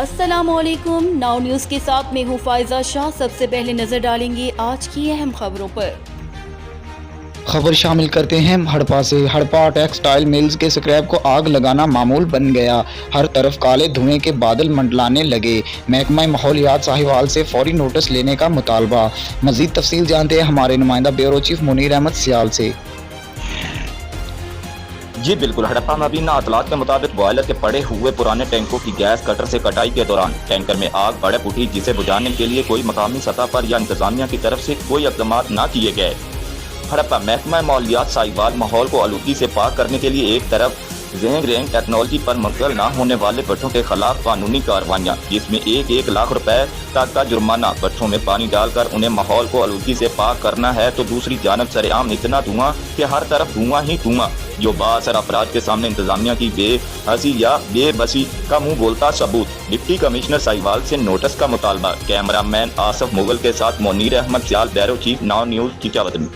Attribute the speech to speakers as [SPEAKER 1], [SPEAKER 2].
[SPEAKER 1] अस्सलाम वालेकुम। Now news के साथ मैं हूँ फायजा शाह। सबसे पहले नजर डालेंगे आज की अहम खबरों पर।
[SPEAKER 2] खबर शामिल करते हैं हड़पा से। हड़पा टेक्सटाइल मिल्स के स्क्रैप को आग लगाना मामूल बन गया। हर तरफ काले धुएं के बादल मंडलाने लगे। महकमा माहौलियात साहिवाल से फौरी नोटिस लेने का मुतालबा। मजीद तफसील जानते हैं हमारे नुमाइंदा ब्यूरो चीफ मुनीर अहमद सियाल से।
[SPEAKER 3] जी बिल्कुल, हड़प्पा मुबीना अतलात के मुताबिक बॉयलर के पड़े हुए पुराने टैंकों की गैस कटर से कटाई के दौरान टैंकर में आग भड़क उठी, जिसे बुझाने के लिए कोई मकामी सतह पर या इंतजामिया की तरफ से कोई इक़दाम न किए गए। हड़प्पा महकमा माहौलियात साहिवाल माहौल को आलूगी से पाक करने के लिए एक तरफ ज़ेंग रेंग टेक्नोलॉजी पर मुश्तमिल न होने वाले भट्ठों के खिलाफ कानूनी कार्रवाइयाँ, जिसमें 1 लाख रुपए तक का जुर्माना, भट्ठों में पानी डालकर उन्हें माहौल को आलूगी से पाक करना है, तो दूसरी जानब सरेआम इतना धुआं कि हर तरफ धुआं ही धुआं, जो बाअसर अफराद के सामने इंतजामिया की बेहसी या बेबसी का मुंह बोलता सबूत। डिप्टी कमिश्नर साहिवाल से नोटिस का मुतालबा। कैमरा मैन आसफ मुगल के साथ Munir Ahmed Sial, bureau chief, now news, Chichawatni.